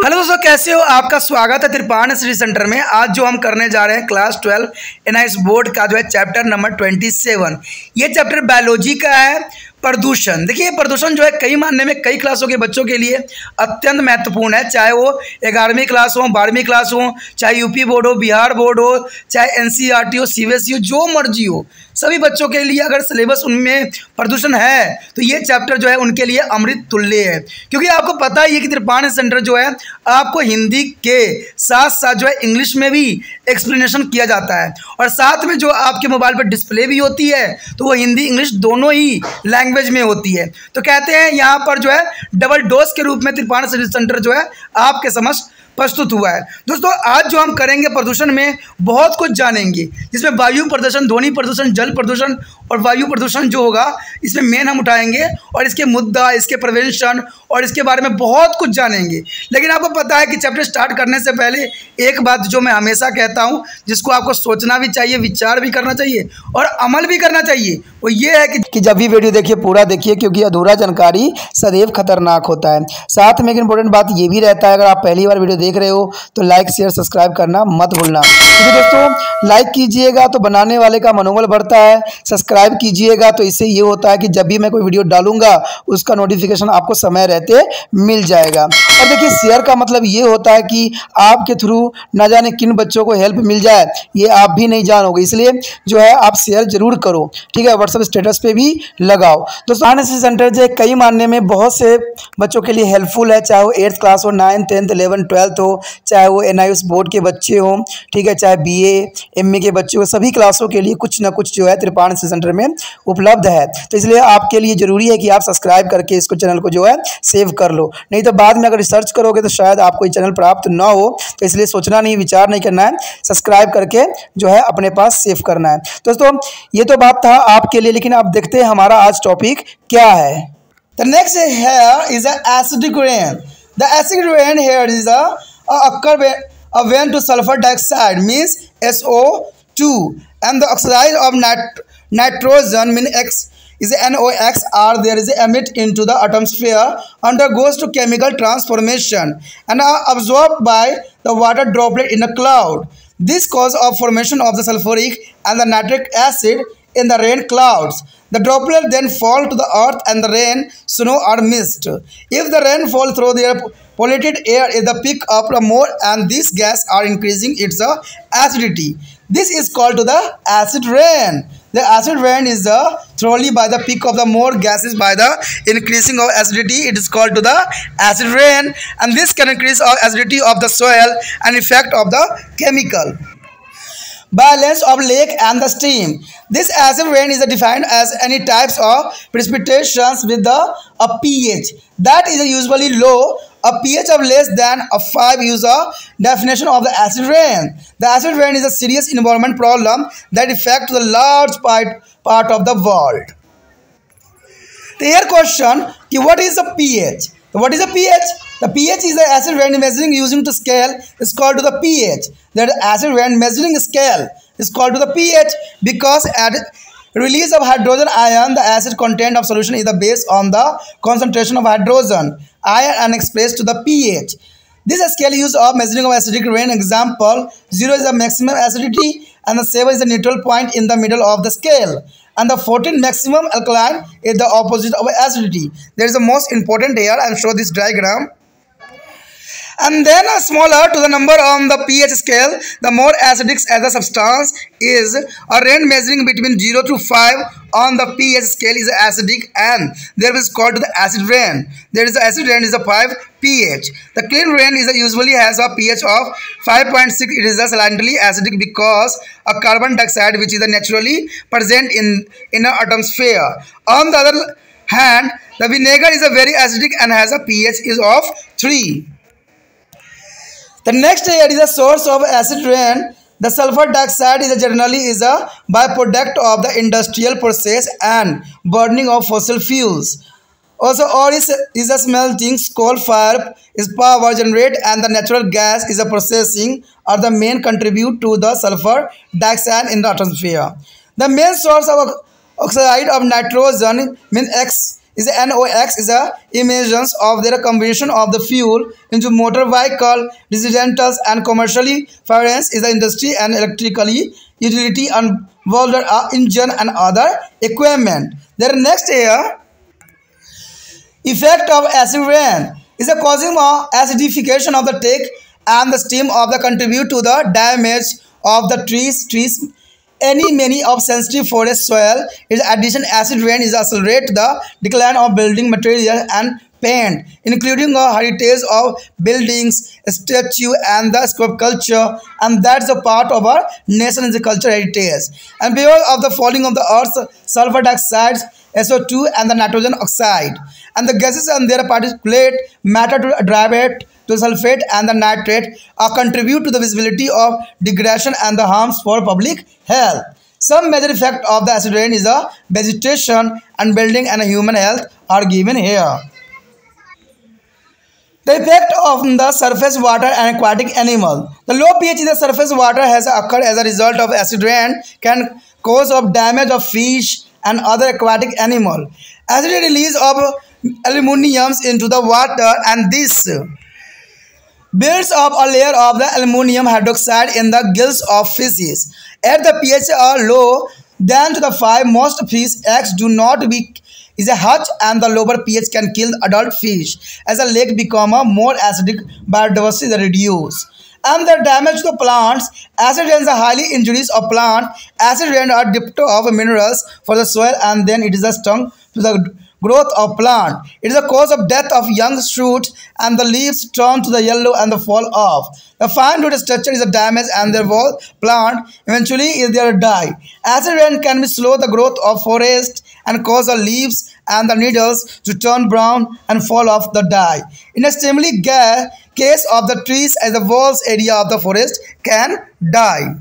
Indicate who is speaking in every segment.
Speaker 1: Hello दोस्तों, कैसे हो? आपका स्वागत है त्रिपाण स्टडी सेंटर में। आज जो हम करने जा रहे हैं क्लास 12 एनआईएस बोर्ड का जो है चैप्टर नंबर 27। ये चैप्टर बायोलॉजी का है, प्रदूषण। देखिए, प्रदूषण जो है कई मायने में कई क्लासों के बच्चों के लिए अत्यंत महत्वपूर्ण है, चाहे वो 11वीं क्लास हो, 12वीं क्लास हो, चाहे यूपी बोर्ड हो, बिहार बोर्ड हो, चाहे एनसीईआरटी हो, सीबीएसई हो, जो मर्जी हो, सभी बच्चों के लिए अगर सिलेबस उनमें प्रदूषण है तो ये चैप्टर जो है उनके लिए अमृत तुल्य है। क्योंकि आपको पता ही है कि त्रिपाण सेंटर जो है आपको हिंदी के साथ साथ जो है इंग्लिश में भी एक्सप्लेनेशन किया जाता है, और साथ में जो आपके मोबाइल पर डिस्प्ले भी होती है तो वो हिंदी इंग्लिश दोनों ही लैंग्वेज में होती है। तो कहते हैं यहाँ पर जो है डबल डोज के रूप में त्रिपाण स्टडी सेंटर जो है आपके समक्ष प्रस्तुत हुआ है। दोस्तों, आज जो हम करेंगे प्रदूषण में बहुत कुछ जानेंगे, जिसमें वायु प्रदूषण, ध्वनि प्रदूषण, जल प्रदूषण और वायु प्रदूषण जो होगा इसमें मेन हम उठाएंगे, और इसके मुद्दा, इसके प्रिवेंशन और इसके बारे में बहुत कुछ जानेंगे। लेकिन आपको पता है कि चैप्टर स्टार्ट करने से पहले एक बात जो मैं हमेशा कहता हूँ, जिसको आपको सोचना भी चाहिए, विचार भी करना चाहिए और अमल भी करना चाहिए, वो ये है कि जब भी वीडियो देखिए पूरा देखिए, क्योंकि अधूरा जानकारी सदैव खतरनाक होता है। साथ में एक इंपॉर्टेंट बात ये भी रहता है, अगर आप पहली बार वीडियो देख रहे हो तो लाइक शेयर सब्सक्राइब करना मत भूलना। क्योंकि दोस्तों लाइक कीजिएगा तो बनाने वाले का मनोबल बढ़ता है, सब्सक्राइब कीजिएगा तो इससे ये होता है कि जब भी मैं कोई वीडियो डालूंगा उसका नोटिफिकेशन आपको समय रहते मिल जाएगा। और देखिए, शेयर का मतलब ये होता है कि आपके थ्रू ना जाने किन बच्चों को हेल्प मिल जाए, ये आप भी नहीं जानोगे, इसलिए जो है आप शेयर जरूर करो, ठीक है। व्हाट्सएप स्टेटस पे भी लगाओ। दोस्तों, एनआईएस सेंटर जो कई मानने में बहुत से बच्चों के लिए हेल्पफुल है, चाहे वो 8th क्लास हो, 9th 10th 11th 12th हो, चाहे वो एनआईएस बोर्ड के बच्चे हों, ठीक है, चाहे बीए एमए के बच्चे हो, सभी क्लासों के लिए कुछ ना कुछ जो है त्रिपाण सेंटर में उपलब्ध है। तो इसलिए आपके लिए ज़रूरी है कि आप सब्सक्राइब करके इसको चैनल को जो है सेव कर लो, नहीं तो बाद में अगर रिसर्च करोगे तो शायद आपको ये चैनल प्राप्त ना हो। तो इसलिए सोचना नहीं, विचार नहीं करना है, सब्सक्राइब करके जो है अपने पास सेव करना है। दोस्तों, ये तो बात था आपके लिए, लेकिन आप देखते हैं हमारा आज टॉपिक क्या है। The next here is acidic rain. The acidic rain here is occur when to sulfur dioxide means SO2 and the oxide of nitrogen mean X is NOx are there is emit into the atmosphere, undergoes to chemical transformation and are absorbed by the water droplet in a cloud. This cause of formation of the sulfuric and the nitric acid in the rain clouds. The droplet then fall to the earth and the rain, snow or mist. If the rain fall through the polluted air, the pick up more and these gas are increasing its acidity. This is called to the acid rain. The acid rain is thoroughly by the peak of the more gases by the increasing of acidity. It is called to the acid rain, and this can increase of acidity of the soil and effect of the chemical balance of lake and the stream. This acid rain is defined as any types of precipitations with a pH that is usually low. A pH of less than a 5 is a definition of the acid rain. The acid rain is a serious environment problem that affects the large part of the world. The here question, what is the pH? What is the pH? The pH is the acid rain measuring using to scale is called to the pH. The acid rain measuring scale is called to the pH because at release of hydrogen ion, the acid content of solution is based on the concentration of hydrogen ion and expressed to the pH. This scale used of measuring of acidic rain. Example: 0 is the maximum acidity and the 7 is the neutral point in the middle of the scale, and the 14 maximum alkaline is the opposite of acidity. There is the most important here. I will show this diagram. And then a smaller to the number on the pH scale, the more acidic as the substance is. A rain measuring between 0 to 5 on the pH scale is acidic, and there is called the acid rain. There is the acid rain is a 5 pH. The clean rain is usually has a pH of 5.6. It is slightly acidic because a carbon dioxide which is naturally present in the atmosphere. On the other hand, the vinegar is a very acidic and has a pH is of 3. The next here is a source of acid rain. The sulfur dioxide is generally is a byproduct of the industrial process and burning of fossil fuels. Also, or is a smelting coal fire is power generated, and the natural gas is a processing are the main contribute to the sulfur dioxide in the atmosphere. The main source of oxide of nitrogen means X is NOx is a emissions of their combustion of the fuel into motor vehicle, residential and commercially finance is the industry and electrically utility and welder engine and other equipment. Their next here, effect of acid rain is a causing of acidification of the take and the steam of the contribute to the damage of the trees many of sensitive forest soil. Its addition acid rain is accelerate the decline of building material and paint, including a heritage of buildings, statue and the sculpture, and that's a part of our nation's cultural heritage. And because of the falling of the earth's sulfur dioxide, SO2 and the nitrogen oxide, and the gases and their particulate matter to derive to sulfate and the nitrate contribute to the visibility of degradation and the harms for public health. Some major effect of the acid rain is the vegetation and building and human health are given here. The effect of the surface water and aquatic animal. The low pH in the surface water has occurred as a result of acid rain can cause of damage of fish and other aquatic animal. Acid release of aluminum into the water and this builds up a layer of the aluminum hydroxide in the gills of fishes. At the pH are low than to the 5, most fish eggs do not be is a hatch and the lower pH can kill adult fish. As a lake become a more acidic, biodiversity is reduced. And the damage to plants, acid rains are highly injurious of plant. Acid rain are deprived of minerals for the soil and then it is a stung to the growth of plant. It is a cause of death of young shoots and the leaves turn to the yellow and the fall off. The fine root structure is a damage and the whole plant eventually is there die. Acid rain can be slow the growth of forest and cause the leaves and the needles to turn brown and fall off the die. In a extremely case of the trees as the walls area of the forest can die.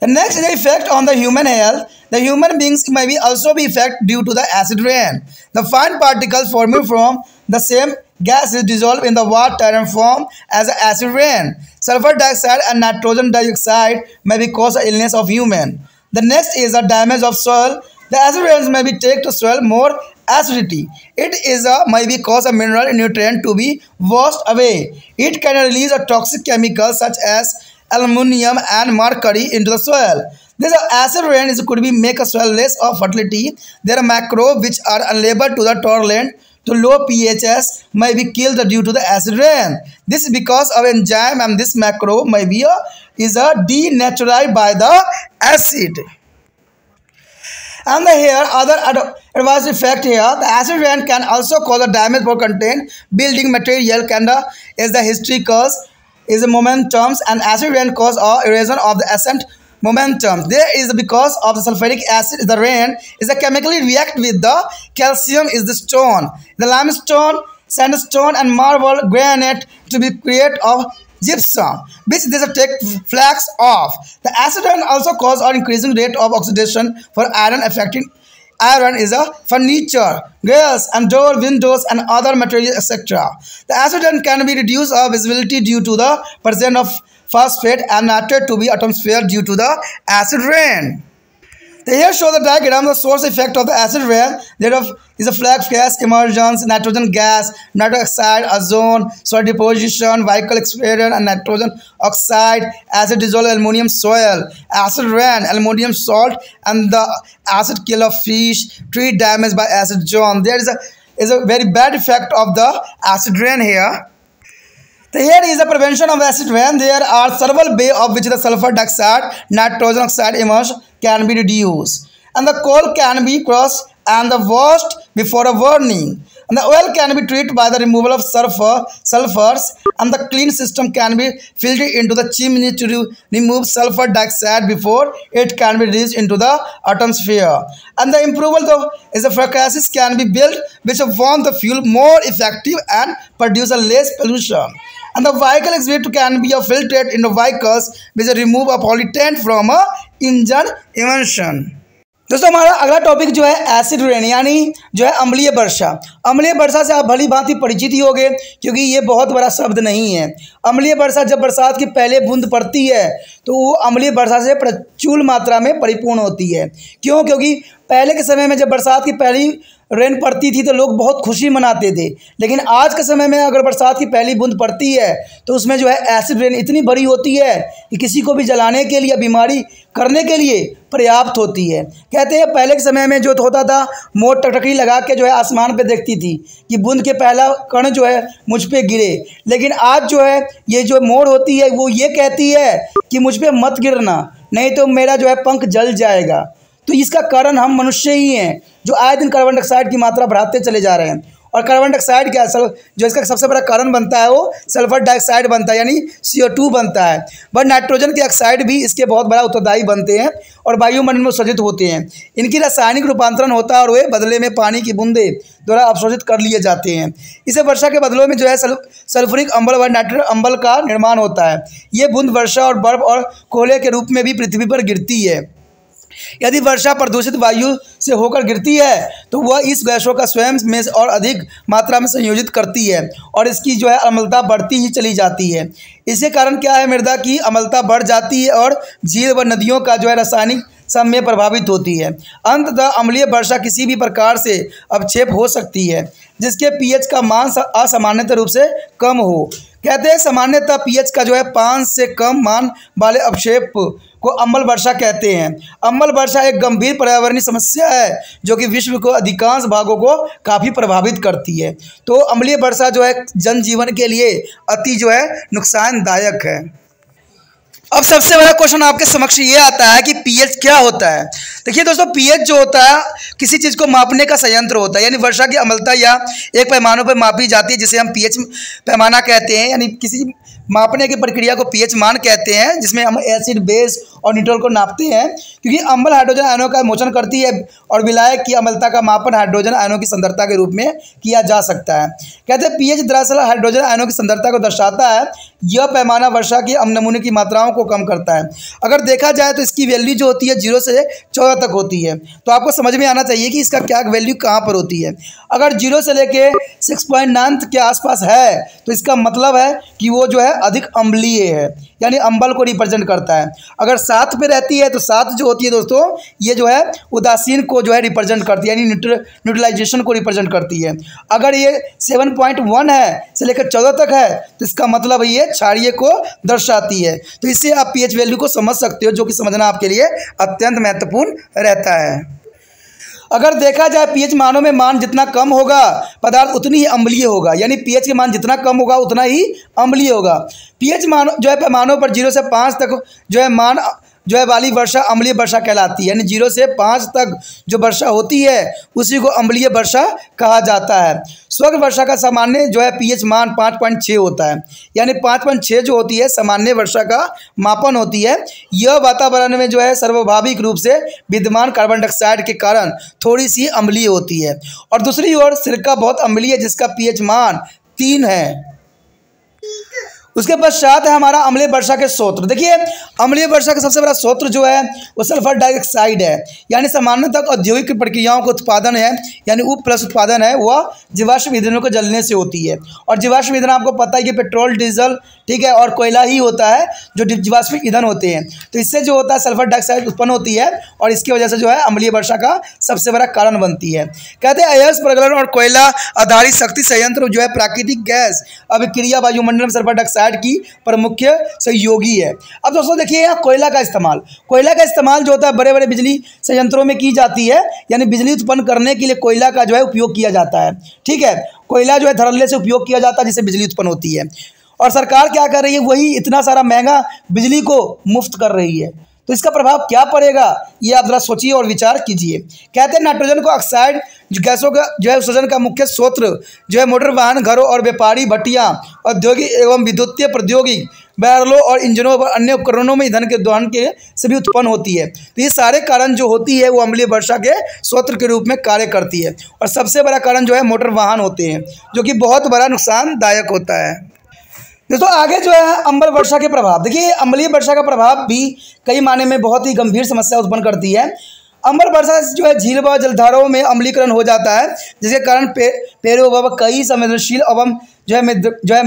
Speaker 1: The next is the effect on the human health. The human beings may be also be affected due to the acid rain. The fine particles forming from the same gas is dissolved in the water and form as acid rain. Sulfur dioxide and nitrogen dioxide may be cause of illness of human. The next is the damage of soil. The acid rains may be take to soil more acidity. It is may be cause a mineral nutrient to be washed away. It can release a toxic chemicals such as aluminum and mercury into the soil. This acid rain could be make a soil less of fertility. There are microbes which are unable to the tolerant to low pHs may be killed due to the acid rain. This is because of enzyme and this microbe may be denatured by the acid. And here other adverse effect here, the acid rain can also cause a damage for contain building material is the history cause is the momentums and acid rain cause or erosion of the ascent momentum. There is because of the sulfuric acid the rain is a chemically react with the calcium is the stone. The limestone, sandstone and marble granite to be create of gypsum, which they take flax off. The acid rain also cause or increasing rate of oxidation for iron affecting iron is a furniture, grills and door, windows and other materials, etc. The acid rain can be reduced of visibility due to the presence of phosphate and nitrate to be atmosphere due to the acid rain. They here show the diagram the source effect of the acid rain. There is a flash gas emergence, nitrogen gas, nitrogen oxide, ozone, soil deposition, vehicle explosion and nitrogen oxide, acid dissolved aluminum soil, acid rain, aluminum salt and the acid kill of fish, tree damage by acid zone. There is a very bad effect of the acid rain here. Here is a prevention of acid rain. There are several ways of which the sulfur dioxide, nitrogen oxide emerge can be reduced. And the coal can be crushed and the washed before a burning. And the oil can be treated by the removal of sulfurs and the clean system can be filtered into the chimney to remove sulfur dioxide before it can be released into the atmosphere. And the improvement of is the fracasses can be built which form the fuel more effective and produce a less pollution. And the vehicle exit can be filtered into vehicles which remove a pollutant from a engine emission. दोस्तों हमारा अगला topic जो है acid rain यानी जो है अम्लीय वर्षा। अम्लीय वर्षा से आप भली भांति परिचित ही होंगे क्योंकि ये बहुत बड़ा शब्द नहीं है। अम्लीय वर्षा जब बरसात की पहले बूंद पड़ती है तो वो अम्लीय वर्षा से प्रचुर मात्रा में परिपूर्ण होती है। क्यों? क्योंकि पहले के समय में जब बरसात की पहली रेन पड़ती थी तो लोग बहुत खुशी मनाते थे, लेकिन आज के समय में अगर बरसात की पहली बूंद पड़ती है तो उसमें जो है एसिड रेन इतनी बड़ी होती है कि किसी को भी जलाने के लिए, बीमारी करने के लिए पर्याप्त होती है। कहते हैं पहले के समय में जो होता था, मोर टकटकी लगा के जो है आसमान पे देखती थी कि बूंद के पहला कण जो है मुझ पे गिरे, लेकिन आज जो है ये जो मोर होती है वो ये कहती है कि मुझ पे मत गिरना, नहीं तो मेरा जो है पंख जल जाएगा। तो इसका कारण हम मनुष्य ही हैं, जो आए दिन कार्बन डाइऑक्साइड की मात्रा बढ़ाते चले जा रहे हैं। और कार्बन डाइऑक्साइड क्या जो इसका सबसे बड़ा कारण बनता है वो सल्फर डाइऑक्साइड बनता है, यानी CO2 बनता है। बट नाइट्रोजन के ऑक्साइड भी इसके बहुत बड़ा उत्तरदायी बनते हैं और वायुमंडल में उत्सर्जित होते हैं। इनकी रासायनिक रूपांतरण होता है और वे बदले में पानी की बूंदे द्वारा अवशोषित कर लिए जाते हैं। इसे वर्षा के बदलों में जो है सल्फ्यूरिक अम्ल व नाइट्रोजन अम्ल का निर्माण होता है। ये बूंद वर्षा और बर्फ और कोयले के रूप में भी पृथ्वी पर गिरती है। यदि वर्षा प्रदूषित वायु से होकर गिरती है तो वह इस गैसों का स्वयं में और अधिक मात्रा में संयोजित करती है और इसकी जो है अम्लता बढ़ती ही चली जाती है। इसके कारण क्या है, मृदा की अम्लता बढ़ जाती है और झील व नदियों का जो है रासायनिक समय प्रभावित होती है। अंततः अम्लीय वर्षा किसी भी प्रकार से अवक्षेप हो सकती है जिसके pH का मान असामान्य रूप से कम हो। कहते हैं सामान्यतः pH का जो है 5 से कम मान वाले अवक्षेप को अम्ल वर्षा कहते हैं। अम्ल वर्षा एक गंभीर पर्यावरणीय समस्या है जो कि विश्व को अधिकांश भागों को काफ़ी प्रभावित करती है। तो अम्लीय वर्षा जो है जनजीवन के लिए अति जो है नुकसानदायक है। अब सबसे बड़ा क्वेश्चन आपके समक्ष ये आता है कि pH क्या होता है। देखिए दोस्तों, pH जो होता है किसी चीज़ को मापने का संयंत्र होता है, यानी वर्षा की अम्लता या एक पैमानों पर मापी जाती है जिसे हम pH पैमाना कहते हैं। यानी किसी मापने की प्रक्रिया को pH मान कहते हैं, जिसमें हम एसिड, बेस और न्यूट्रल को नापते हैं। क्योंकि अम्ल हाइड्रोजन आयनों का मोचन करती है और विलायक की अम्लता का मापन हाइड्रोजन आयनों की सांद्रता के रूप में किया जा सकता है। कहते हैं pH दरअसल हाइड्रोजन आयनों की सांद्रता को दर्शाता है। यह पैमाना वर्षा की नमूने की मात्राओं को कम करता है। अगर देखा जाए तो इसकी वैल्यू जो होती है 0 से 14 तक होती है। तो आपको समझ में आना चाहिए कि इसका क्या वैल्यू कहाँ पर होती है। अगर 0 से लेके 6.9 के आसपास है तो इसका मतलब है कि वो जो है अधिक अम्लीय है, यानी अम्ल को रिप्रेजेंट करता है। अगर 7 पे रहती है तो 7 जो होती है दोस्तों, ये जो है उदासीन को जो है रिप्रेजेंट करती है, यानी न्यूट्रलाइजेशन को रिप्रेजेंट करती है। अगर ये 7.1 है से लेकर 14 तक है तो इसका मतलब ये क्षारीय को दर्शाती है। तो इससे आप pH वैल्यू को समझ सकते हो, जो कि समझना आपके लिए अत्यंत महत्वपूर्ण रहता है। अगर देखा जाए pH मानों में मान जितना कम होगा पदार्थ उतनी ही अम्लीय होगा, यानी pH के मान जितना कम होगा उतना ही अम्लीय होगा। pH मान जो है पैमानों पर 0 से 5 तक जो है मान जो है वाली वर्षा अम्लीय वर्षा कहलाती है। यानी 0 से 5 तक जो वर्षा होती है उसी को अम्लीय वर्षा कहा जाता है। स्वर्ण वर्षा का सामान्य जो है pH मान 5.6 होता है, यानी 5.6 जो होती है सामान्य वर्षा का मापन होती है। यह वातावरण में जो है सर्वभाविक रूप से विद्यमान कार्बन डाइऑक्साइड के कारण थोड़ी सी अम्लीय होती है। और दूसरी ओर सिरका बहुत अम्लीय है जिसका pH मान 3 है। उसके पश्चात है हमारा अम्लीय वर्षा के स्रोत। देखिए, अम्लीय वर्षा का सबसे बड़ा स्रोत जो है वो सल्फर डाइऑक्साइड है। यानी सामान्यतः औद्योगिक प्रक्रियाओं का उत्पादन है, यानी उप प्लस उत्पादन है, वह जीवाश्म ईंधनों को जलने से होती है। और जीवाश्म ईंधन आपको पता है कि पेट्रोल, डीजल, ठीक है, और कोयला ही होता है जो जीवाश्म ईंधन होते हैं। तो इससे जो होता है सल्फर डाइऑक्साइड उत्पन्न होती है और इसकी वजह से जो है अम्लीय वर्षा का सबसे बड़ा कारण बनती है। कहते हैं अयस्क प्रगलन और कोयला आधारित शक्ति संयंत्र जो है प्राकृतिक गैस अभिक्रिया वायुमंडल में सल्फर डाइऑक्साइड की प्रमुख सहयोगी है। अब दोस्तों देखिए, यहाँ कोयला का इस्तेमाल जो होता है बड़े बड़े बिजली संयंत्रों में की जाती है, यानी बिजली उत्पन्न करने के लिए कोयला का जो है उपयोग किया जाता है। ठीक है, कोयला जो है धड़ल्ले से उपयोग किया जाता है जिससे बिजली उत्पन्न होती है। और सरकार क्या कर रही है, वही इतना सारा महंगा बिजली को मुफ्त कर रही है। तो इसका प्रभाव क्या पड़ेगा, ये आप जरा सोचिए और विचार कीजिए। कहते हैं नाइट्रोजन को ऑक्साइड गैसों का जो है उत्सर्जन का मुख्य स्रोत जो है मोटर वाहन, घरों और व्यापारी भट्टियाँ, औद्योगिक एवं विद्युतीय प्रौद्योगिकी, बैरलों और इंजनों और अन्य उपकरणों में ईंधन के दोहन के से भी उत्पन्न होती है। तो ये सारे कारण जो होती है वो अम्लीय वर्षा के स्रोत के रूप में कार्य करती है। और सबसे बड़ा कारण जो है मोटर वाहन होते हैं, जो कि बहुत बड़ा नुकसानदायक होता है। दोस्तों आगे जो है अम्ल वर्षा के प्रभाव। देखिए, अम्लीय वर्षा का प्रभाव भी कई मायने में बहुत ही गंभीर समस्या उत्पन्न करती है। अम्ल वर्षा जो है झील व जलधाराओं में अम्लीकरण हो जाता है, जिसके कारण पेड़ों व कई संवेदनशील एवं जो है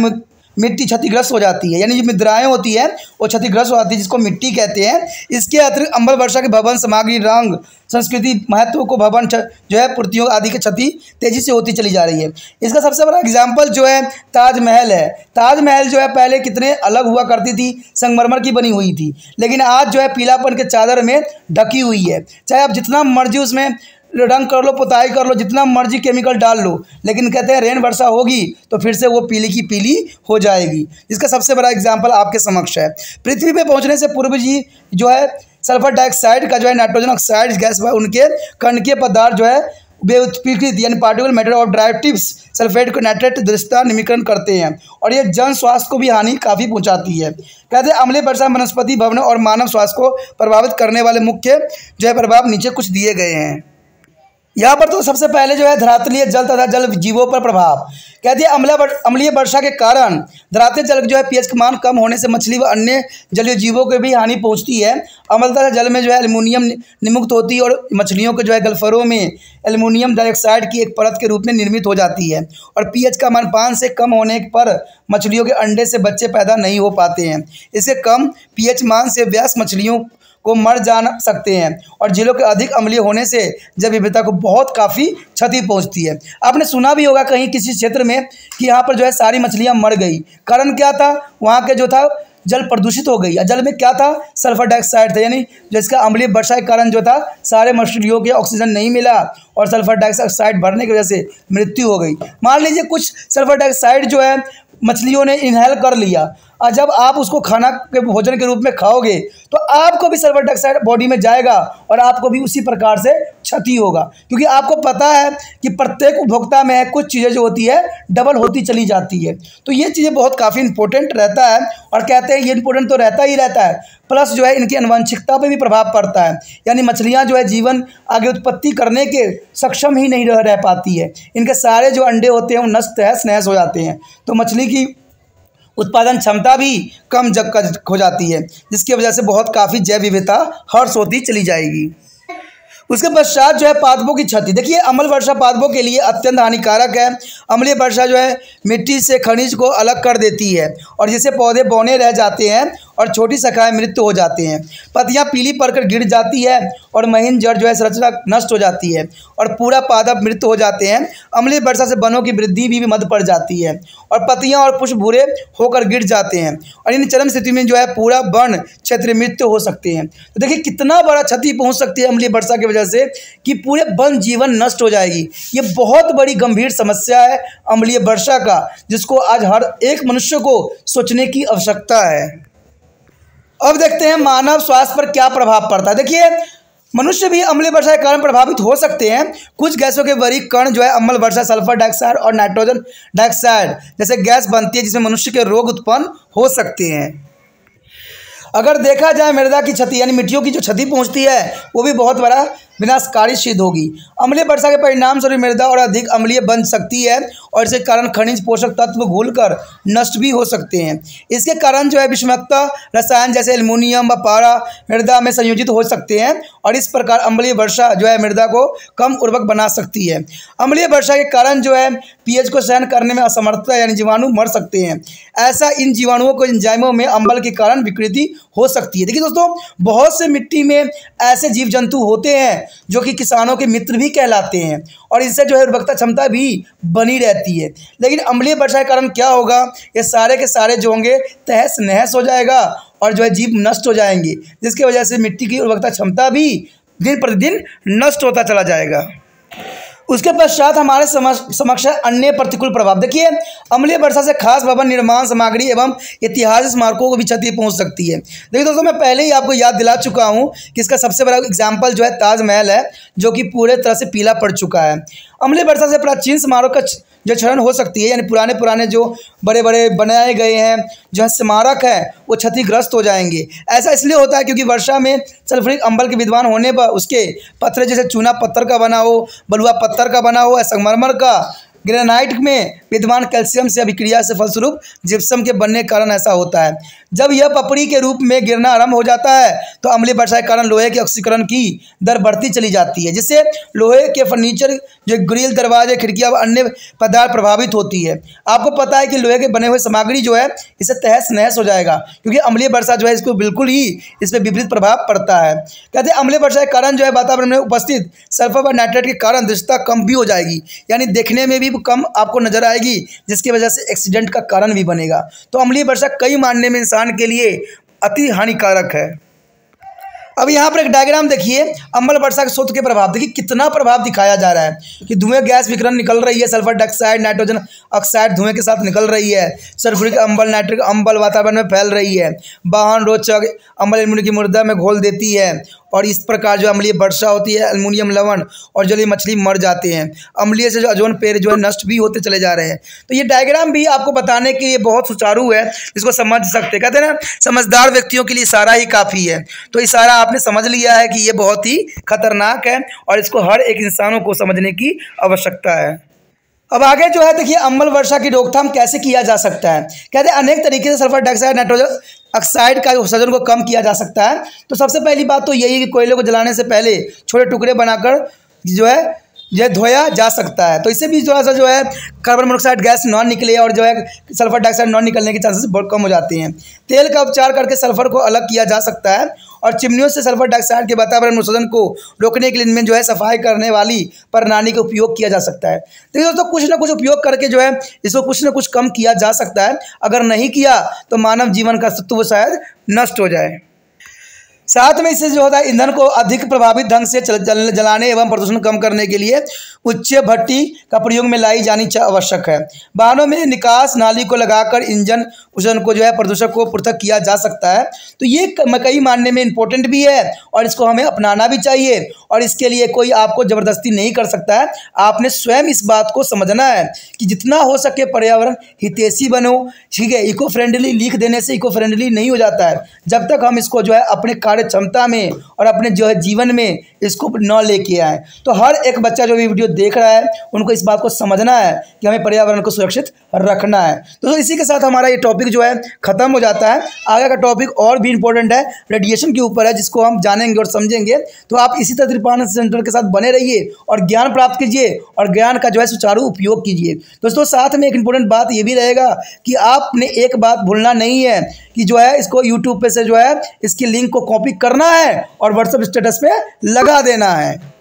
Speaker 1: मिट्टी क्षतिग्रस्त हो जाती है, यानी जो मुद्राएं होती है वो क्षतिग्रस्त हो जाती है, जिसको मिट्टी कहते हैं। इसके अतिरिक्त अम्ल वर्षा के भवन सामग्री, रंग, संस्कृति, महत्व को भवन जो है पूर्तियों आदि की क्षति तेजी से होती चली जा रही है। इसका सबसे बड़ा एग्जाम्पल जो है ताजमहल है। ताजमहल जो है पहले कितने अलग हुआ करती थी, संगमरमर की बनी हुई थी, लेकिन आज जो है पीलापन के चादर में ढकी हुई है। चाहे आप जितना मर्जी उसमें रंग कर लो, पुताई कर लो, जितना मर्जी केमिकल डाल लो, लेकिन कहते हैं रेन वर्षा होगी तो फिर से वो पीली की पीली हो जाएगी। इसका सबसे बड़ा एग्जाम्पल आपके समक्ष है। पृथ्वी पे पहुंचने से पूर्व जी जो है सल्फर डाइऑक्साइड का जो है नाइट्रोजन ऑक्साइड गैस उनके कणकीय पदार्थ जो है वे उत्पीड़ित यानी particle matter of directives sulphate को नाइट्रेट दृश्यता निमीकरण करते हैं और ये जन स्वास्थ्य को भी हानि काफ़ी पहुंचाती है। कहते हैं अम्लीय वर्षा वनस्पति, भवन और मानव स्वास्थ्य को प्रभावित करने वाले मुख्य जो है प्रभाव नीचे कुछ दिए गए हैं। यहाँ पर तो सबसे पहले जो है धरातलीय जल तथा जल जीवों पर प्रभाव। कहते हैं अम्लीय वर्षा के कारण धरातलीय जल जो है पीएच का मान कम होने से मछली व अन्य जलीय जीवों को भी हानि पहुँचती है। अम्लता जल में जो है एल्युमिनियम निमुक्त होती है और मछलियों के जो है गलफरों में एल्युमिनियम डाइऑक्साइड की एक परत के रूप में निर्मित हो जाती है और पीएच का मान 5 से कम होने पर मछलियों के अंडे से बच्चे पैदा नहीं हो पाते हैं। इससे कम पीएच मान से वयस्क मछलियों को मर जा सकते हैं और झीलों के अधिक अम्लीय होने से जैव विविधता को बहुत काफ़ी क्षति पहुंचती है। आपने सुना भी होगा कहीं किसी क्षेत्र में कि यहाँ पर जो है सारी मछलियाँ मर गई। कारण क्या था? वहाँ के जो था जल प्रदूषित हो गई। जल में क्या था? सल्फर डाइऑक्साइड था, यानी जिसका अम्लीय वर्षा के कारण जो था सारे मछलियों के ऑक्सीजन नहीं मिला और सल्फर डाइऑक्साइड भरने की वजह से मृत्यु हो गई। मान लीजिए कुछ सल्फर डाइऑक्साइड जो है मछलियों ने इनहेल कर लिया और जब आप उसको खाना के भोजन के रूप में खाओगे तो आपको भी सल्फर डाइऑक्साइड बॉडी में जाएगा और आपको भी उसी प्रकार से क्षति होगा, क्योंकि आपको पता है कि प्रत्येक उपभोक्ता में कुछ चीज़ें जो होती है डबल होती चली जाती है। तो ये चीज़ें बहुत काफ़ी इंपॉर्टेंट रहता है और कहते हैं ये इंपॉर्टेंट तो रहता ही रहता है, प्लस जो है इनकी आनुवंशिकता पे भी प्रभाव पड़ता है, यानी मछलियाँ जो है जीवन आगे उत्पत्ति करने के सक्षम ही नहीं रह पाती है। इनके सारे जो अंडे होते हैं वो नष्ट तहस नहस हो जाते हैं, तो मछली की उत्पादन क्षमता भी कम हो जाती है, जिसकी वजह से बहुत काफ़ी जैव विविधता हर्ष होती चली जाएगी। उसके पश्चात जो है पादपों की क्षति। देखिए अम्ल वर्षा पादपों के लिए अत्यंत हानिकारक है। अम्लीय वर्षा जो है मिट्टी से खनिज को अलग कर देती है और जिससे पौधे बौने रह जाते हैं और छोटी शाखाएं मृत्यु हो जाते हैं। पत्तियां पीली पड़कर गिर जाती है और महीन जड़ जो है संरचना नष्ट हो जाती है और पूरा पादप मृत्यु हो जाते हैं। अम्लीय वर्षा से वनों की वृद्धि भी मद पड़ जाती है और पत्तियां और पुष्प भूरे होकर गिर जाते हैं और इन चरम स्थिति में जो है पूरा वन क्षेत्र मृत्यु हो सकते हैं। तो देखिए कितना बड़ा क्षति पहुंच सकती है अम्लीय वर्षा की वजह से कि पूरे वन जीवन नष्ट हो जाएगी। ये बहुत बड़ी गंभीर समस्या है अम्लीय वर्षा का, जिसको आज हर एक मनुष्य को सोचने की आवश्यकता है। अब देखते हैं मानव स्वास्थ्य पर क्या प्रभाव पड़ता है। देखिए मनुष्य भी अम्लीय वर्षा के कारण प्रभावित हो सकते हैं। कुछ गैसों के बारीक कण जो है अम्ल वर्षा सल्फर डाइऑक्साइड और नाइट्रोजन डाइऑक्साइड जैसे गैस बनती है जिसमें मनुष्य के रोग उत्पन्न हो सकते हैं। अगर देखा जाए मृदा की क्षति यानी मिट्टियों की जो क्षति पहुंचती है वो भी बहुत बड़ा विनाशकारी सिद्ध होगी। अम्लीय वर्षा के परिणाम स्वरूप मृदा और अधिक अम्लीय बन सकती है और इसके कारण खनिज पोषक तत्व घुलकर नष्ट भी हो सकते हैं। इसके कारण जो है विषाक्त रसायन जैसे एल्युमिनियम व पारा मृदा में संयोजित हो सकते हैं और इस प्रकार अम्लीय वर्षा जो है मृदा को कम उर्वरक बना सकती है। अम्लीय वर्षा के कारण जो है पीएच को सहन करने में असमर्थता यानी जीवाणु मर सकते हैं। ऐसा इन जीवाणुओं को एंजाइमों में अम्ल के कारण विकृति हो सकती है। देखिए दोस्तों बहुत से मिट्टी में ऐसे जीव जंतु होते हैं जो कि किसानों के मित्र भी कहलाते हैं और इससे जो है उर्वरकता क्षमता भी बनी रहती है। लेकिन अम्लीय वर्षा के कारण क्या होगा, ये सारे के सारे जो होंगे तहस नहस हो जाएगा और जो है जीव नष्ट हो जाएंगे, जिसकी वजह से मिट्टी की उर्वरकता क्षमता भी दिन प्रतिदिन नष्ट होता चला जाएगा। उसके पश्चात हमारे समक्ष अन्य प्रतिकूल प्रभाव। देखिए अम्लीय वर्षा से खास भवन निर्माण सामग्री एवं ऐतिहासिक स्मारकों को भी क्षति पहुंच सकती है। देखिए दोस्तों मैं पहले ही आपको याद दिला चुका हूं कि इसका सबसे बड़ा एग्जाम्पल जो है ताजमहल है, जो कि पूरे तरह से पीला पड़ चुका है। अम्लीय वर्षा से प्राचीन स्मारक का जो क्षरण हो सकती है, यानी पुराने जो बड़े बड़े बनाए गए हैं जो स्मारक है वो क्षतिग्रस्त हो जाएंगे। ऐसा इसलिए होता है क्योंकि वर्षा में सल्फ्यूरिक अम्ल के विद्वान होने पर उसके पत्थर जैसे चूना पत्थर का बना हो, बलुआ पत्थर का बना हो या संगमरमर का ग्रेनाइट में विद्यमान कैल्शियम से अभिक्रिया से फलस्वरूप जिप्सम के बनने के कारण ऐसा होता है। जब यह पपड़ी के रूप में गिरना आरंभ हो जाता है तो अम्लीय वर्षा के कारण लोहे के ऑक्सीकरण की दर बढ़ती चली जाती है, जिससे लोहे के फर्नीचर, जो ग्रिल, दरवाजे, खिड़कियां व अन्य पदार्थ प्रभावित होती है। आपको पता है कि लोहे के बने हुए सामग्री जो है इसे तहस नहस हो जाएगा, क्योंकि अम्लीय वर्षा जो है इसको बिल्कुल ही इस पर विपरीत प्रभाव पड़ता है। कहते हैं अम्लीय वर्षा के कारण जो है वातावरण में उपस्थित सल्फर व नाइट्रेट के कारण दृश्यता कम भी हो जाएगी, यानी देखने में भी कम आपको नजर आएगी, जिसकी वजह से एक्सीडेंट का कारण भी बनेगा। तो अम्लीय वर्षा कई मायने में इंसान के लिए अति हानिकारक है। अब यहाँ पर एक डायग्राम देखिए, अम्ल वर्षा के स्रोत के प्रभाव। देखिए कितना प्रभाव दिखाया जा रहा है कि धुएं गैस विकिरण निकल रही है, सल्फर डाइऑक्साइड, नाइट्रोजन ऑक्साइड धुएं के साथ निकल रही है, सल्फ्यूरिक अम्ल, नाइट्रिक अम्ल वातावरण में फैल रही है, वाहन रोचक अम्ल एल्युमिनियम की मृदा में घोल देती है, और इस प्रकार जो अम्लीय वर्षा होती है एल्युमिनियम लवण और जलीय मछली मर जाते हैं। अम्लीय से जो ओजोन पेड़ जो है नष्ट भी होते चले जा रहे हैं। तो ये डायग्राम भी आपको बताने के लिए बहुत सुचारू है, इसको समझ सकते। कहते हैं ना, समझदार व्यक्तियों के लिए इशारा ही काफ़ी है। तो इशारा आपने समझ लिया है कि ये बहुत ही खतरनाक है और इसको हर एक इंसानों को समझने की आवश्यकता है। अब आगे जो है देखिए, अम्ल वर्षा की रोकथाम कैसे किया जा सकता है। कहते हैं अनेक तरीके से सल्फर डाइऑक्साइड, नाइट्रोजन ऑक्साइड का उत्सर्जन को कम किया जा सकता है। तो सबसे पहली बात तो यही है कि कोयले को जलाने से पहले छोटे टुकड़े बनाकर जो है यह धोया जा सकता है। तो इससे भी थोड़ा सा जो है कार्बन मोनोऑक्साइड गैस नॉन निकले और जो है सल्फर डाइऑक्साइड नॉन निकलने के चांसेस बहुत कम हो जाते हैं। तेल का उपचार करके सल्फर को अलग किया जा सकता है और चिमनियों से सल्फर डाइऑक्साइड के वातावरण उत्सर्जन को रोकने के लिए इनमें जो है सफाई करने वाली प्रणाली का उपयोग किया जा सकता है। तो दोस्तों कुछ ना कुछ उपयोग करके जो है इसको कुछ ना कुछ कम किया जा सकता है। अगर नहीं किया तो मानव जीवन का अस्तित्व शायद नष्ट हो जाए। साथ में इससे जो होता है ईंधन को अधिक प्रभावित ढंग से जलाने एवं प्रदूषण कम करने के लिए उच्च भट्टी का प्रयोग में लाई जानी आवश्यक है। वाहनों में निकास नाली को लगाकर इंजन उत्सर्जन को जो है प्रदूषण को पृथक किया जा सकता है। तो ये कई मानने में इम्पोर्टेंट भी है और इसको हमें अपनाना भी चाहिए और इसके लिए कोई आपको ज़बरदस्ती नहीं कर सकता है। आपने स्वयं इस बात को समझना है कि जितना हो सके पर्यावरण हितैषी बनो, ठीक है। इको फ्रेंडली लिख देने से इको फ्रेंडली नहीं हो जाता है, जब तक हम इसको जो है अपने कार्य क्षमता में और अपने जो है जीवन में इसको न लेके आए। तो हर एक बच्चा जो भी वीडियो देख रहा है उनको इस बात को समझना है कि हमें पर्यावरण को सुरक्षित रखना है। तो इसी के साथ हमारा ये टॉपिक जो है खत्म हो जाता है। आगे का टॉपिक और भी इंपॉर्टेंट है, रेडिएशन के ऊपर है, जिसको हम जानेंगे और समझेंगे। तो आप इसी तरह त्रिपाण सेंटर के साथ बने रहिए और ज्ञान प्राप्त कीजिए और ज्ञान का जो है सुचारू उपयोग कीजिए। दोस्तों साथ में एक इंपॉर्टेंट बात ये भी रहेगा कि आपने एक बात भूलना नहीं है कि जो है इसको यूट्यूब पे से जो है इसकी लिंक को कॉपी करना है और व्हाट्सएप स्टेटस पे लगा देना है।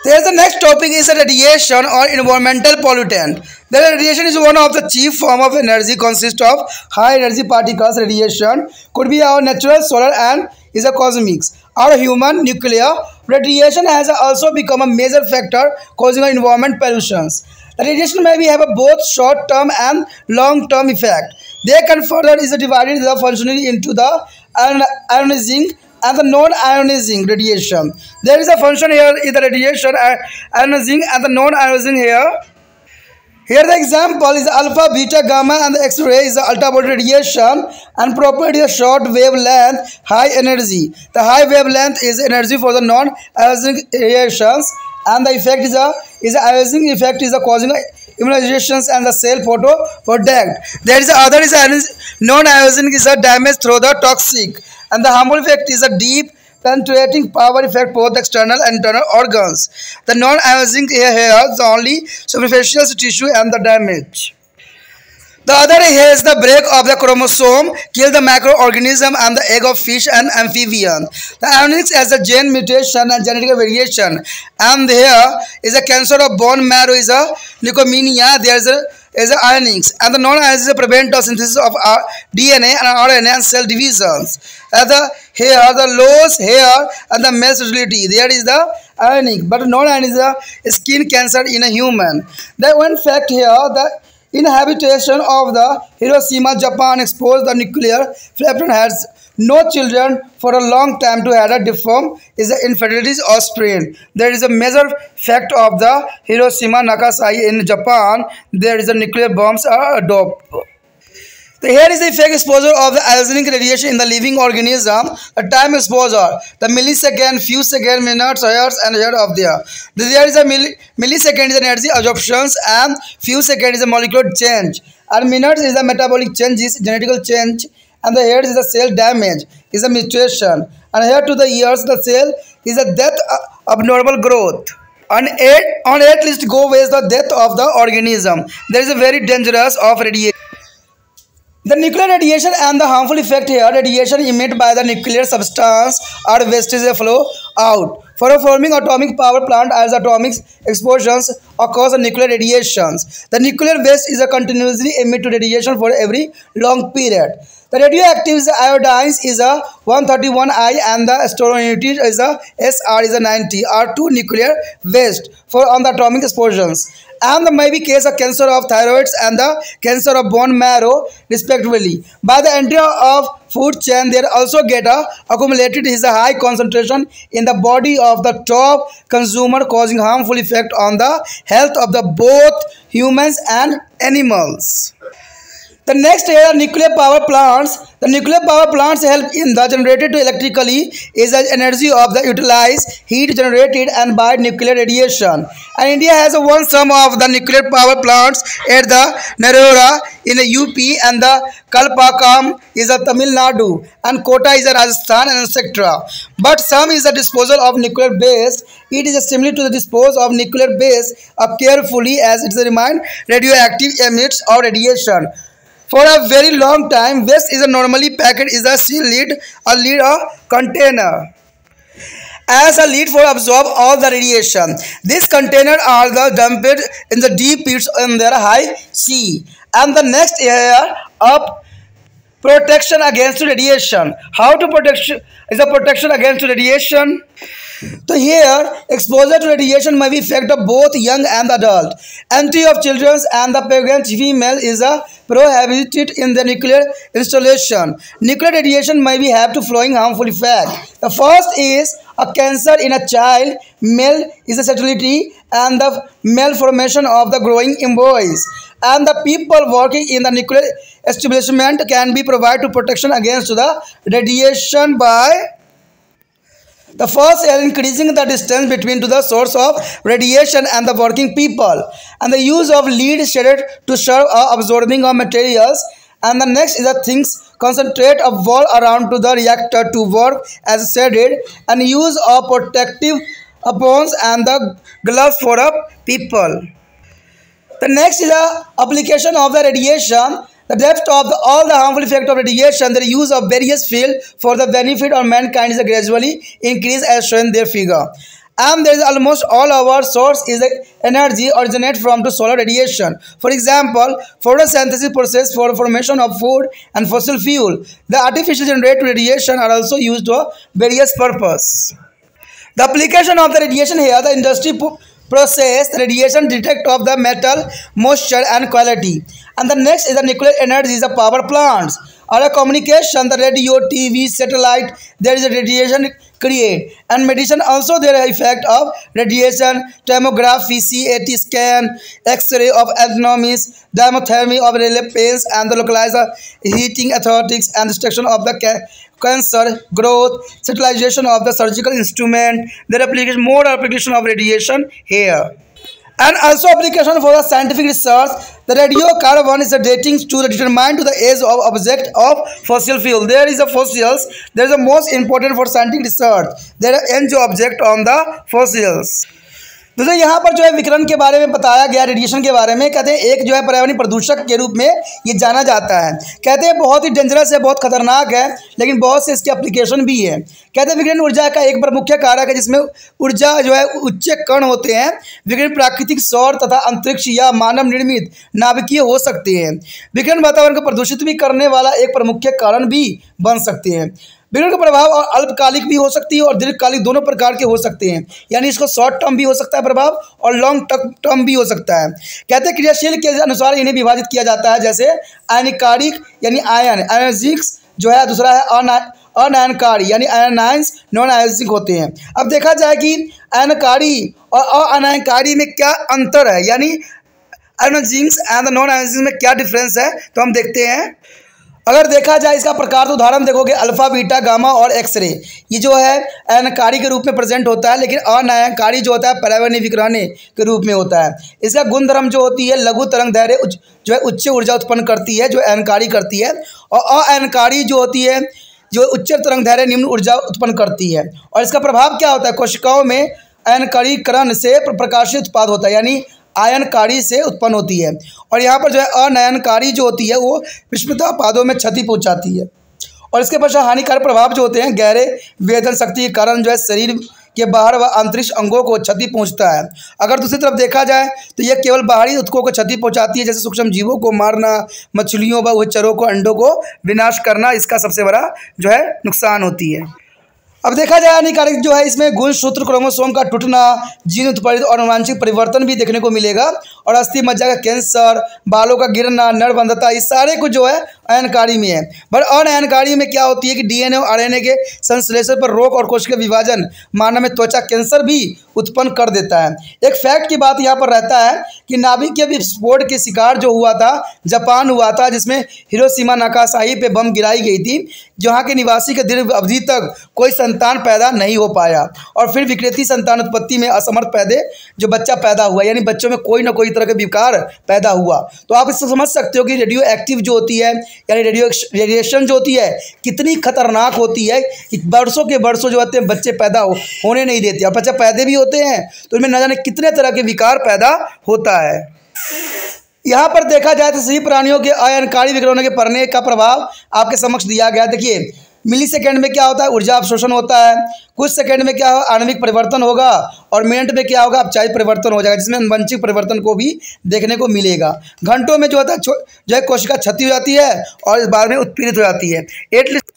Speaker 1: There is the next topic is radiation or environmental pollutant. The radiation is one of the chief form of energy, consists of high energy particles. Radiation could be our natural, solar, and is a cosmic or human nuclear. Radiation has also become a major factor causing environment pollutions. The radiation may have a both short-term and long-term effect. They can further is divided the functionally into the ionizing and the non-ionizing radiation. There is a function here is the radiation ionizing and the non-ionizing here. Here the example is alpha, beta, gamma and the X-ray is the ultraviolet radiation and property is short wavelength, high energy. The high wavelength is energy for the non-ionizing radiations and the effect is the ionizing effect is the causing immunizations and the cell protect. There is the other is non-ionizing is a damage through the toxic. And the harmful effect is a deep penetrating power effect both the external and internal organs. The non-ionizing here is the only superficial tissue and the damage. The other here is the break of the chromosome, kill the microorganism and the egg of fish and amphibian. The ionics as a gene mutation and genetic variation. And here is a cancer of bone marrow is a leukemia. There is a ionics and the non-ionics is a prevent of synthesis of DNA and RNA and cell divisions. Here the loss here and the male fertility. There is the ionic, but non-ionic is a skin cancer in a human. The one fact here, the inhabitation of the Hiroshima, Japan exposed the nuclear weapon has no children for a long time to have a deformed is the infertility offspring. There is a major fact of the Hiroshima, Nagasaki in Japan. There is a nuclear bombs are adopt. So here is the effect exposure of the ionizing radiation in the living organism. The time exposure, the millisecond, few seconds, minutes, hours, and year of there. There is a millisecond is energy absorptions, and few seconds is a molecular change, and minutes is the metabolic changes, genetical change, and the years is the cell damage, is a mutation, and here to the years the cell is a death, abnormal growth. On at least go ways the death of the organism. There is a very dangerous of radiation. The nuclear radiation and the harmful effect here, radiation emitted by the nuclear substance or wastage flow out. For forming atomic power plant as atomic explosions occurs nuclear radiations. The nuclear waste is a continuously emitted radiation for every long period. The radioactive iodine is a 131I and the strontium is a SR is a 90 are two nuclear waste for on the atomic explosions. And the maybe case of cancer of thyroids and the cancer of bone marrow respectively. By the entry of food chain, there also get accumulated is a high concentration in the body of the top consumer, causing harmful effect on the health of the both humans and animals. The next here, nuclear power plants. The nuclear power plants help in the generated electrically is the energy of the utilized heat generated and by nuclear radiation. And India has one sum of the nuclear power plants at the Narora in the UP and the Kalpakam is a Tamil Nadu and Kota is a Rajasthan and etc. But some is the disposal of nuclear waste. It is similar to the disposal of nuclear waste carefully as it is remind radioactive emits of radiation. For a very long time, waste is a normally packed is a seal lid, a container as a lid for absorb all the radiation. This container are the dumped in the deep pits in their high sea. And the next area of protection against radiation. How to protect is a protection against radiation. So here, exposure to radiation may be effect of both young and adult. Entry of children and the pregnant female is a prohibited in the nuclear installation. Nuclear radiation may be have to flowing harmful effect. The first is a cancer in a child. Male is a fertility and the malformation of the growing embryos. And the people working in the nuclear establishment can be provided protection against the radiation by the first is increasing the distance between to the source of radiation and the working people, and the use of lead shaded to serve absorbing of materials. And the next is the things concentrate a wall around to the reactor to work as shaded, and use of protective aprons and the gloves for people. The next is the application of the radiation. The depth of all the harmful effect of radiation, the use of various field for the benefit of mankind is gradually increased as shown in their figure. And there is almost all our source is energy originate from the solar radiation. For example, photosynthesis process for formation of food and fossil fuel. The artificial generated radiation are also used for various purpose. The application of the radiation here, the industry process the radiation detect of the metal, moisture and quality. And the next is the nuclear energy is the power plants. Or a communication, the radio, TV, satellite, there is a radiation create. And medicine also there is effect of radiation, tomography, CAT scan, X-ray of anatomies, diamothermy of relay pains and the localized heating athletics and destruction of the cancer growth, sterilization of the surgical instrument. There are more application of radiation here. And also application for the scientific research. The radiocarbon is a dating to determine to the age of object of fossil fuel. There is a fossils. There is a most important for scientific research. There are age object on the fossils. दोस्तों यहाँ पर जो है विकिरण के बारे में बताया गया, रेडिएशन के बारे में। कहते हैं एक जो है पर्यावरणीय प्रदूषक के रूप में ये जाना जाता है। कहते हैं बहुत ही डेंजरस है, बहुत खतरनाक है, लेकिन बहुत से इसके एप्लीकेशन भी है। कहते हैं विकिरण ऊर्जा का एक प्रमुख कारक है जिसमें ऊर्जा जो है उच्च कण होते हैं। विकिरण प्राकृतिक, सौर तथा अंतरिक्ष या मानव निर्मित नाभिकीय हो सकते हैं। विकिरण वातावरण को प्रदूषित भी करने वाला एक प्रमुख कारण भी बन सकते हैं। विकिरण का प्रभाव और अल्पकालिक भी हो सकती है और दीर्घकालिक दोनों प्रकार के हो सकते हैं। यानी इसको शॉर्ट टर्म भी हो सकता है प्रभाव और लॉन्ग टर्म भी हो सकता है। कहते हैं क्रियाशील के अनुसार इन्हें विभाजित किया जाता है, जैसे आयनिकारिक यानी आयनिक्स जो है, दूसरा है अनायनकारी यानी आयनाइंस नॉन आयनिक होते हैं। अब देखा जाए कि आयनकारी और अनायनकारी में क्या अंतर है, यानी आयनोजिंक्स एंड नॉन आयनिक में क्या डिफरेंस है, तो हम देखते हैं। अगर देखा जाए इसका प्रकार तो उदाहरण देखोगे अल्फा, बीटा, गामा और एक्सरे, ये जो है आयनकारी के रूप में प्रेजेंट होता है, लेकिन अनायनकारी जो होता है पर्यावरणीय विकिरण के रूप में होता है। इसका गुणधर्म जो होती है लघु तरंग दैर्घ्य जो है उच्च ऊर्जा उत्पन्न करती है जो आयनकारी करती है, और अआयनकारी जो होती है जो उच्च तरंग दैर्घ्य निम्न ऊर्जा उत्पन्न करती है। और इसका प्रभाव क्या होता है, कोशिकाओं में आयनकारीकरण से प्रकाशीय उत्पाद होता है, यानी आयनकारी से उत्पन्न होती है। और यहाँ पर जो है अनयनकारी जो होती है वो विषमता उत्पादों में क्षति पहुँचाती है। और इसके पश्चात हानिकारक प्रभाव जो होते हैं गहरे वेदन शक्ति के कारण जो है शरीर के बाहर व आंतरिक अंगों को क्षति पहुंचता है। अगर दूसरी तरफ देखा जाए तो यह केवल बाहरी ऊतकों को क्षति पहुंचाती है, जैसे सूक्ष्म जीवों को मारना, मछलियों व उभयचरों को अंडों को विनाश करना, इसका सबसे बड़ा जो है नुकसान होती है। अब देखा जाए हानिकारक जो है इसमें गुणसूत्र क्रोमोसोम का टूटना, जीन उत्पादित और अनुवांशिक परिवर्तन भी देखने को मिलेगा, और अस्थि मज्जा का कैंसर, बालों का गिरना, नरबंधता, इस सारे कुछ जो है अयनकारी में है। पर अनअयनकारी में क्या होती है कि डीएनए और आरएनए के संश्लेषण पर रोक और कोशिका विभाजन मानव में त्वचा कैंसर भी उत्पन्न कर देता है। एक फैक्ट की बात यहाँ पर रहता है कि नाभिकीय विस्फोट के शिकार जो हुआ था जापान हुआ था, जिसमें हिरोशिमा नागासाकी पे बम गिराई गई थी, जहाँ के निवासी के दीर्घ अवधि तक कोई संतान पैदा नहीं हो पाया, और फिर विकृति संतान उत्पत्ति में असमर्थ पैदे जो बच्चा पैदा हुआ, यानी बच्चों में कोई ना कोई तरह का विकार पैदा हुआ। तो आप इससे समझ सकते हो कि रेडियो एक्टिव जो होती है यानी रेडिएशन जो होती है कितनी खतरनाक होती है कि वर्षों के वर्षों जो होते हैं बच्चे पैदा होने नहीं देते, और बच्चे पैदा भी होते हैं तो इनमें न जाने कितने तरह के विकार पैदा होता है। यहाँ पर देखा जाए तो सभी प्राणियों के अयनकारी विकिरणों के पड़ने का प्रभाव आपके समक्ष दिया गया। देखिए मिली सेकेंड में क्या होता है, ऊर्जा अवशोषण होता है, कुछ सेकंड में क्या होगा, आणविक परिवर्तन होगा, और मिनट में क्या होगा, अपचायिक परिवर्तन हो जाएगा, जिसमें अनुवंशिक परिवर्तन को भी देखने को मिलेगा। घंटों में जो होता है जो है कोशिका क्षति हो जाती है और इस बाद में उत्पीड़ित हो जाती है। एटलीस्ट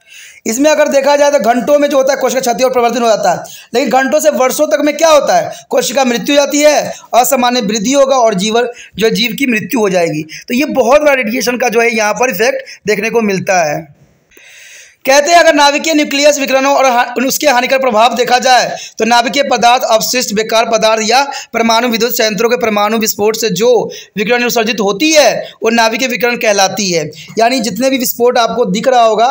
Speaker 1: इसमें अगर देखा जाए तो घंटों में जो होता है कोशिका क्षति और परिवर्तन हो जाता है, लेकिन घंटों से वर्षों तक में क्या होता है, कोशिका मृत्यु हो जाती है, असामान्य वृद्धि होगा और जीव की मृत्यु हो जाएगी। तो ये बहुत बड़ा रेडिएशन का जो है यहाँ पर इफेक्ट देखने को मिलता है। कहते हैं अगर नाभिकीय न्यूक्लियस विकिरणों और उसके हानिकारक प्रभाव देखा जाए तो नाभिकीय पदार्थ, अवशिष्ट, बेकार पदार्थ या परमाणु विद्युत संयंत्रों के परमाणु विस्फोट से जो विकिरण उत्सर्जित होती है वो नाभिकीय विकिरण कहलाती है। यानी जितने भी विस्फोट आपको दिख रहा होगा,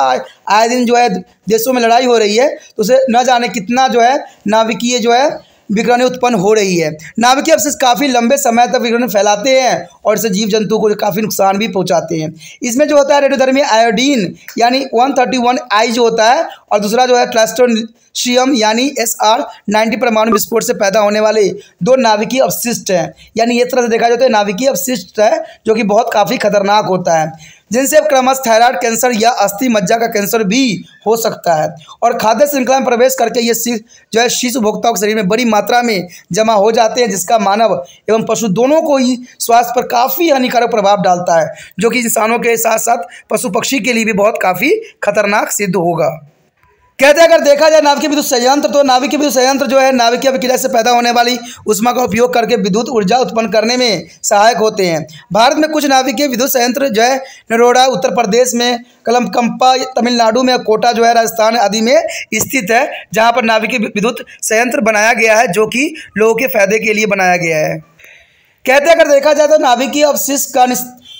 Speaker 1: आए दिन जो है देशों में लड़ाई हो रही है तो उसे न जाने कितना जो है नाभिकीय जो है विकिरण उत्पन्न हो रही है। नाभिकीय अवशिष्ट काफ़ी लंबे समय तक विकिरण फैलाते हैं और इससे जीव जंतु को काफ़ी नुकसान भी पहुंचाते हैं। इसमें जो होता है रेडियोधर्मी आयोडीन यानी 131I जो होता है, और दूसरा जो है ट्रांसट्रोशियम यानी SR90 परमाणु विस्फोट से पैदा होने वाले दो नाभिकीय अवशिष्ट हैं। यानी एक तरह से देखा जाए तो नाभिकीय अवशिष्ट है जो कि बहुत काफ़ी खतरनाक होता है, जिनसे क्रमशः थायराइड कैंसर या अस्थि मज्जा का कैंसर भी हो सकता है। और खाद्य श्रृंखला में प्रवेश करके ये जो है शीर्ष उपभोक्ताओं के शरीर में बड़ी मात्रा में जमा हो जाते हैं, जिसका मानव एवं पशु दोनों को ही स्वास्थ्य पर काफ़ी हानिकारक प्रभाव डालता है, जो कि इंसानों के साथ साथ पशु पक्षी के लिए भी बहुत काफ़ी खतरनाक सिद्ध होगा। कहते हैं अगर देखा जाए नाभिकीय विद्युत संयंत्र, तो नाभिकीय विद्युत संयंत्र जो है नाभिकीय अभिक्रिया से पैदा होने वाली ऊष्मा का उपयोग करके विद्युत ऊर्जा उत्पन्न करने में सहायक होते हैं। भारत में कुछ नाभिकीय विद्युत संयंत्र जो है नरोडा उत्तर प्रदेश में, कलमकंपा तमिलनाडु में, कोटा जो है राजस्थान आदि में स्थित है, जहाँ पर नाभिकीय विद्युत संयंत्र बनाया गया है जो कि लोगों के फायदे के लिए बनाया गया है। कहते हैं अगर देखा जाए तो नाभिकीय अवशिष्ट का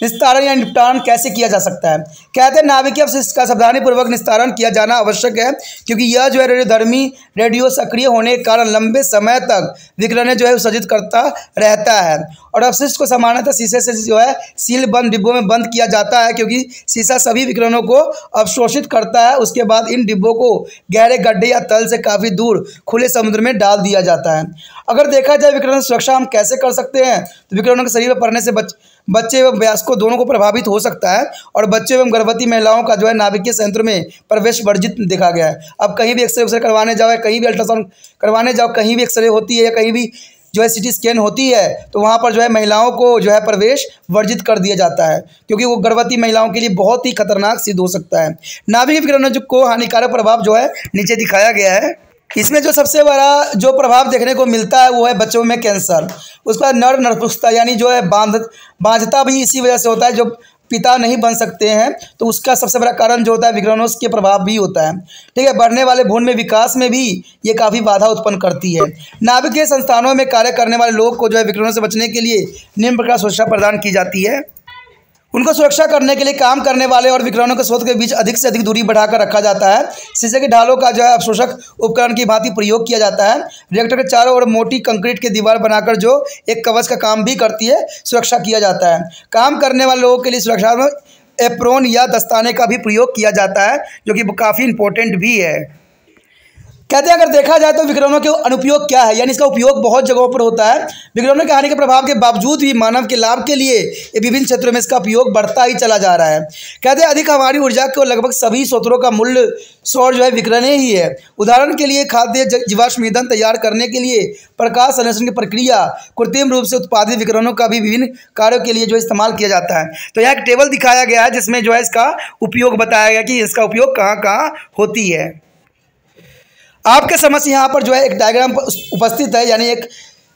Speaker 1: निस्तारण या निपटान कैसे किया जा सकता है। कहते हैं नाभिकीय अवशिष्ट का सावधानीपूर्वक निस्तारण किया जाना आवश्यक है, क्योंकि यह जो है रेडियोधर्मी रेडियो सक्रिय होने के कारण लंबे समय तक विकिरण जो है उत्सर्जित करता रहता है। और अवशिष्ट को सामान्यतः शीशे से जो है सील बंद डिब्बों में बंद किया जाता है, क्योंकि शीशा सभी विकिरणों को अवशोषित करता है। उसके बाद इन डिब्बों को गहरे गड्ढे या तल से काफ़ी दूर खुले समुद्र में डाल दिया जाता है। अगर देखा जाए विकिरण सुरक्षा हम कैसे कर सकते हैं, तो विकिरणों के शरीर पर पड़ने से बच्चे एवं वयस्कों दोनों को प्रभावित हो सकता है, और बच्चे एवं गर्भवती महिलाओं का जो है नाभिकीय संयंत्र में प्रवेश वर्जित देखा गया है। अब कहीं भी एक्सरे करवाने जाओ, कहीं भी अल्ट्रासाउंड करवाने जाओ, कहीं भी एक्सरे होती है या कहीं भी जो है CT स्कैन होती है, तो वहाँ पर जो है महिलाओं को जो है प्रवेश वर्जित कर दिया जाता है, क्योंकि वो गर्भवती महिलाओं के लिए बहुत ही खतरनाक सिद्ध हो सकता है। नाभिकीय विकिरणों को हानिकारक प्रभाव जो है नीचे दिखाया गया है। इसमें जो सबसे बड़ा जो प्रभाव देखने को मिलता है वो है बच्चों में कैंसर। उसका नरपुष्टता यानी जो है बांझता भी इसी वजह से होता है, जो पिता नहीं बन सकते हैं, तो उसका सबसे बड़ा कारण जो होता है विकिरणों के प्रभाव भी होता है। ठीक है, बढ़ने वाले भ्रूण में विकास में भी ये काफ़ी बाधा उत्पन्न करती है। नाभिकीय संस्थानों में कार्य करने वाले लोग को जो है विकिरणों से बचने के लिए निम्न प्रकार सुरक्षा प्रदान की जाती है। उनको सुरक्षा करने के लिए काम करने वाले और विकिरणों के स्रोत के बीच अधिक से अधिक दूरी बढ़ाकर रखा जाता है। शीशे के ढालों का जो है अवशोषक उपकरण की भांति प्रयोग किया जाता है। रिएक्टर के चारों ओर मोटी कंक्रीट की दीवार बनाकर जो एक कवच का काम भी करती है, सुरक्षा किया जाता है। काम करने वाले लोगों के लिए सुरक्षात्मक एप्रोन या दस्ताने का भी प्रयोग किया जाता है, जो कि काफ़ी इंपॉर्टेंट भी है। कहते हैं अगर देखा जाए तो विकिरणों के अनुपयोग क्या है, यानी इसका उपयोग बहुत जगहों पर होता है। विकिरणों के हानि के प्रभाव के बावजूद भी मानव के लाभ के लिए विभिन्न क्षेत्रों में इसका उपयोग बढ़ता ही चला जा रहा है। कहते हैं अधिक हमारी ऊर्जा को लगभग सभी स्रोतों का मूल स्रोत जो है विकिरण ही है। उदाहरण के लिए खाद्य जीवाश्म ईंधन तैयार करने के लिए प्रकाश संश्लेषण की प्रक्रिया कृत्रिम रूप से उत्पादित विकिरणों का भी विभिन्न कार्यों के लिए जो इस्तेमाल किया जाता है। तो यहाँ एक टेबल दिखाया गया है जिसमें जो है इसका उपयोग बताया गया कि इसका उपयोग कहाँ कहाँ होती है। आपके समझ यहाँ पर जो है एक डायग्राम उपस्थित है, यानी एक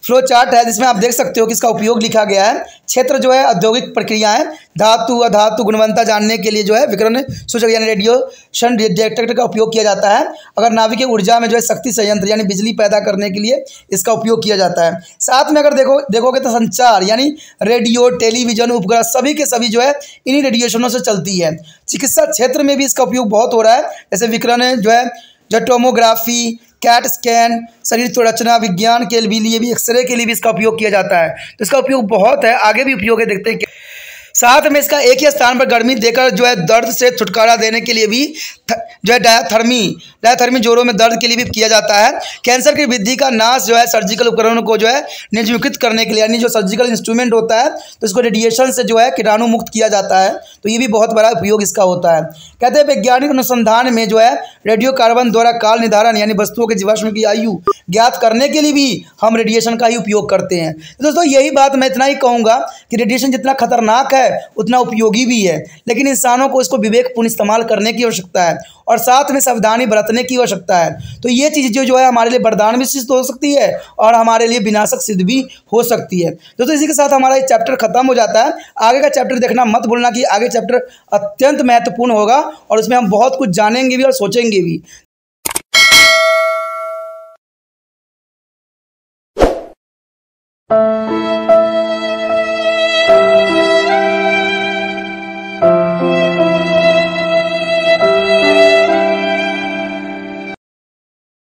Speaker 1: फ्लो चार्ट है जिसमें आप देख सकते हो कि इसका उपयोग लिखा गया है। क्षेत्र जो है औद्योगिक प्रक्रियाएं, धातु अधातु गुणवत्ता जानने के लिए जो है विकिरण सूचक यानी रेडिएशन डिटेक्टर का उपयोग किया जाता है। अगर नाभिकीय ऊर्जा में जो है शक्ति संयंत्र यानी बिजली पैदा करने के लिए इसका उपयोग किया जाता है। साथ में अगर देखोगे तो संचार यानी रेडियो टेलीविजन उपग्रह सभी के सभी जो है इन्हीं रेडिएशनों से चलती है। चिकित्सा क्षेत्र में भी इसका उपयोग बहुत हो रहा है, जैसे विकिरण जो टोमोग्राफी, कैट स्कैन, शरीर संरचना विज्ञान के लिए भी, एक्सरे के लिए भी इसका उपयोग किया जाता है। तो इसका उपयोग बहुत है, आगे भी उपयोग है, देखते हैं। साथ में इसका एक ही स्थान पर गर्मी देकर जो है दर्द से छुटकारा देने के लिए भी जो है डायथर्मी जोड़ों में दर्द के लिए भी किया जाता है। कैंसर की वृद्धि का नाश जो है सर्जिकल उपकरणों को जो है निर्जमीकृत करने के लिए, यानी जो सर्जिकल इंस्ट्रूमेंट होता है तो इसको रेडिएशन से जो है कीटाणु मुक्त किया जाता है। तो ये भी बहुत बड़ा उपयोग इसका होता है। कहते हैं वैज्ञानिक अनुसंधान में जो है रेडियो कार्बन द्वारा काल निर्धारण यानी वस्तुओं के जीवाश्म की आयु ज्ञात करने के लिए भी हम रेडिएशन का ही उपयोग करते हैं। तो दोस्तों यही बात मैं इतना ही कहूँगा कि रेडिएशन जितना खतरनाक है उतना उपयोगी भी है, लेकिन इंसानों को इसको विवेकपूर्ण इस्तेमाल करने की आवश्यकता है और साथ में सावधानी बरतने की आवश्यकता है। तो ये चीज़ जो है हमारे लिए वरदान भी सिद्ध हो सकती है और हमारे लिए विनाशक सिद्ध भी हो सकती है। दोस्तों इसी के साथ हमारा ये चैप्टर खत्म हो जाता है। आगे का चैप्टर देखना मत भूलना कि आगे चैप्टर अत्यंत महत्वपूर्ण होगा और उसमें हम बहुत कुछ जानेंगे भी और सोचेंगे भी।